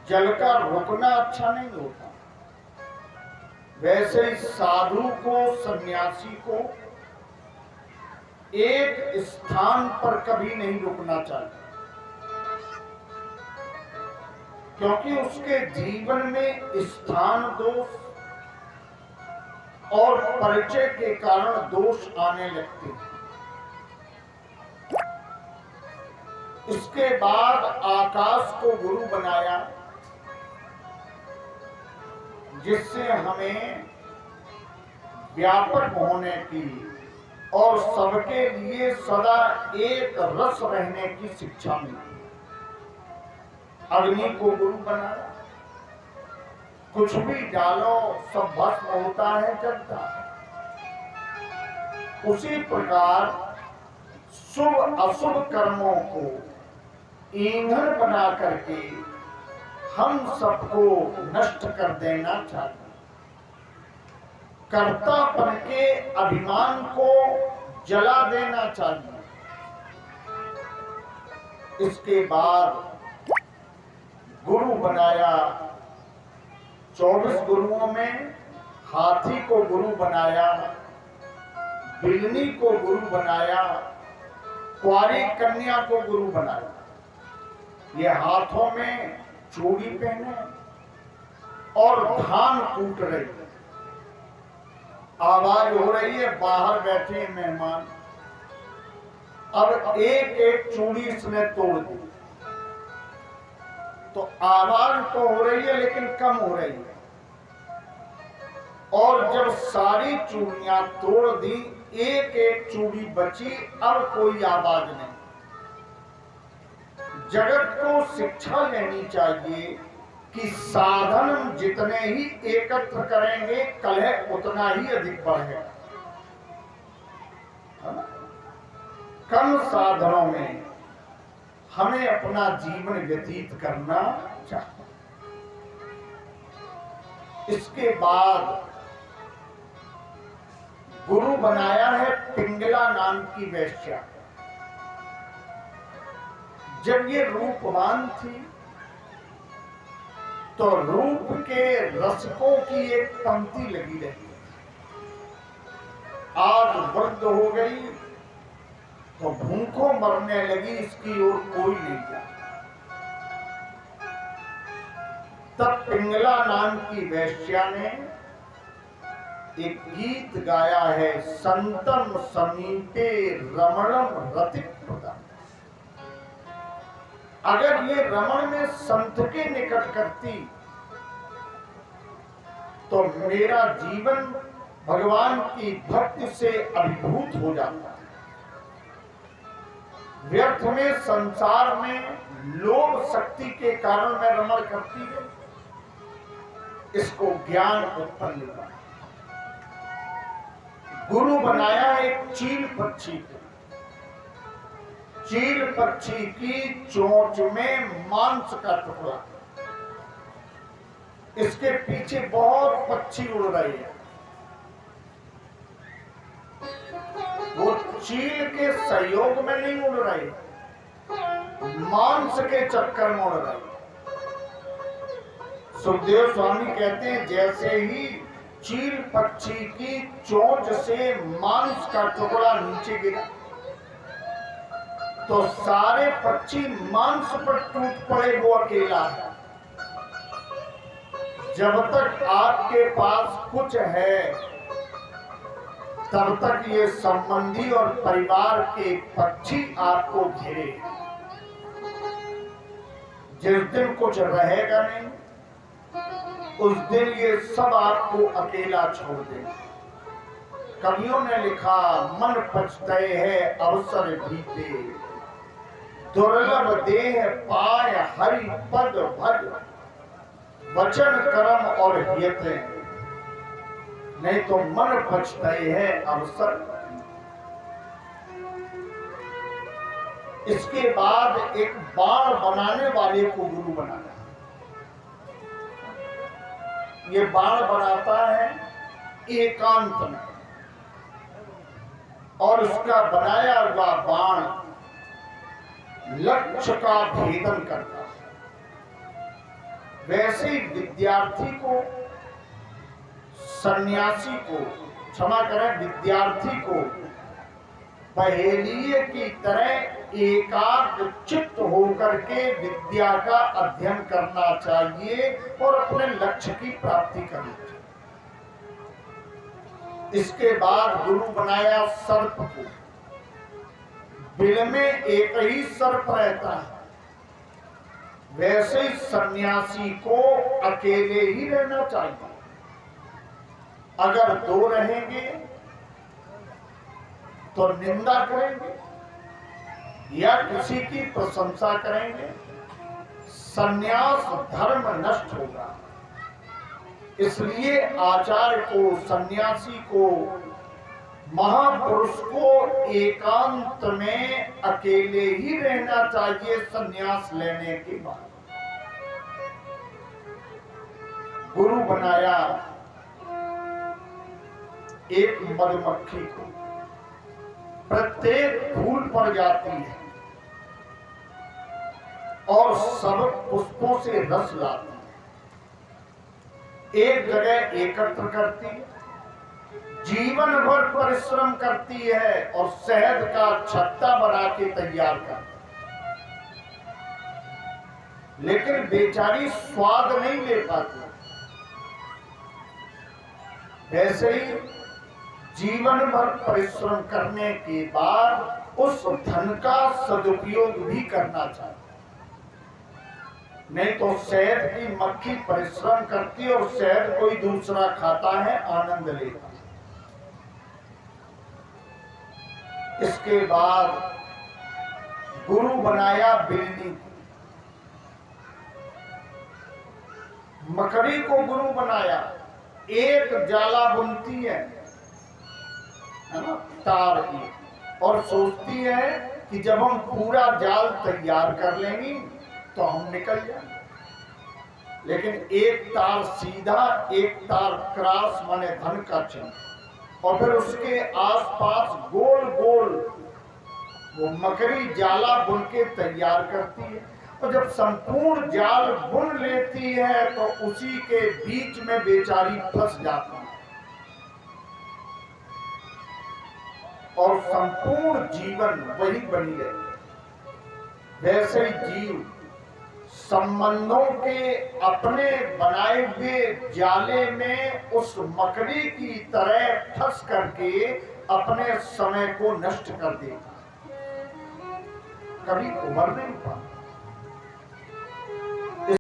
जल का रुकना अच्छा नहीं होता। वैसे ही साधु को, सन्यासी को एक स्थान पर कभी नहीं रुकना चाहिए, क्योंकि उसके जीवन में स्थान दोष और परिचय के कारण दोष आने लगते हैं। इसके बाद आकाश को गुरु बनाया, जिससे हमें व्यापक होने की और सबके लिए सदा एक रस रहने की शिक्षा मिली। अग्नि को गुरु बनाया, कुछ भी डालो सब भस्म होता है, जलता है। उसी प्रकार शुभ अशुभ कर्मों को ईंधन बना करके हम सबको नष्ट कर देना चाहिए। कर्तापन के अभिमान को जला देना चाहिए। इसके बाद गुरु बनाया। 24 गुरुओं में हाथी को गुरु बनाया, बिल्ली को गुरु बनाया, कुंवारी कन्या को गुरु बनाया। ये हाथों में चूड़ी पहने और धान कूट रही है। आवाज हो रही है, बाहर बैठे मेहमान। अब एक एक चूड़ी इसने तोड़ दी, तो आवाज तो हो रही है लेकिन कम हो रही है। और जब सारी चूड़ियां तोड़ दी, एक एक चूड़ी बची, अब कोई आवाज नहीं। जगत को शिक्षा लेनी चाहिए कि साधन जितने ही एकत्र करेंगे, कलह उतना ही अधिक बढ़ेगा। कम साधनों में हमें अपना जीवन व्यतीत करना चाहिए। इसके बाद गुरु बनाया है पिंगला नाम की वेश्या। जब ये रूपवान थी तो रूप के रसकों की एक पंक्ति लगी रही। आज वृद्ध हो गई तो भूखों मरने लगी, इसकी ओर कोई नहीं जाता। तब पिंगला नाम की वेश्या ने एक गीत गाया है, संतम समीपे रमणम रतिप्रदा। अगर ये रमण में संत के निकट करती तो मेरा जीवन भगवान की भक्ति से अभिभूत हो जाता। व्यर्थ में संसार में लोभ शक्ति के कारण मैं रमण करती है, इसको ज्ञान उत्पन्न हुआ। गुरु बनाया एक चील पक्षी को। चील पक्षी की चोंच में मांस का टुकड़ा, इसके पीछे बहुत पक्षी उड़ रहे हैं। वो चील के सहयोग में नहीं उड़ रहे, मांस के चक्कर में उड़ रहे। सुखदेव स्वामी कहते हैं, जैसे ही चील पक्षी की चोंच से मांस का टुकड़ा नीचे गिरा तो सारे पक्षी मांस पर टूट पड़े, वो अकेला है। जब तक आपके पास कुछ है तब तक ये संबंधी और परिवार के पक्षी आपको घेरे। जिस दिन कुछ रहेगा नहीं, उस दिन ये सब आपको अकेला छोड़ देंगे। कवियों ने लिखा, मन पछते है अवसर बीते, दुर्लभ देह पाय हरि पद भज, वचन कर्म और हियते, नहीं तो मन पछते है अवसर। इसके बाद एक बाण बनाने वाले को गुरु बनाया। ये बाण बनाता है एकांत में, और उसका बनाया हुआ बाण लक्ष्य का भेदन करता है। वैसे ही विद्यार्थी को, सन्यासी को, क्षमा करें, विद्यार्थी को पहेलिये की तरह एकाग्र चित्त होकर के विद्या का अध्ययन करना चाहिए और अपने लक्ष्य की प्राप्ति करनी चाहिए। इसके बाद गुरु बनाया सर्प को। बिल में एक ही सर्प रहता है, वैसे ही सन्यासी को अकेले ही रहना चाहिए। अगर दो रहेंगे तो निंदा करेंगे या किसी की प्रशंसा करेंगे, सन्यास धर्म नष्ट होगा। इसलिए आचार्य को, सन्यासी को, महापुरुष को एकांत में अकेले ही रहना चाहिए सन्यास लेने के बाद। गुरु बनाया एक मधुमक्खी को, प्रत्येक फूल पर जाती है और सब पुष्पों से रस लाती है, एक जगह एकत्र करती है, जीवन भर परिश्रम करती है और शहद का छत्ता बना के तैयार करती है, लेकिन बेचारी स्वाद नहीं ले पाती। वैसे ही जीवन भर परिश्रम करने के बाद उस धन का सदुपयोग भी करना चाहिए। नहीं तो शहद की मक्खी परिश्रम करती है और शहद कोई दूसरा खाता है, आनंद लेता है। इसके बाद गुरु बनाया बिल्ली को, मकड़ी को गुरु बनाया। एक जाला बुनती है ना, तार की, और सोचती है कि जब हम पूरा जाल तैयार कर लेंगे तो हम निकल जाएंगे। लेकिन एक तार सीधा, एक तार क्रॉस माने धन का चिन्ह, और फिर उसके आसपास गोल गोल वो मकड़ी जाला बुन के तैयार करती है। और जब संपूर्ण जाल बुन लेती है तो उसी के बीच में बेचारी फंस जाती है और संपूर्ण जीवन वही बनी रहती। वैसे ही जीव संबंधों के अपने बनाए हुए जाले में उस मकड़ी की तरह फंस करके अपने समय को नष्ट कर देता, कभी उभर नहीं पाता।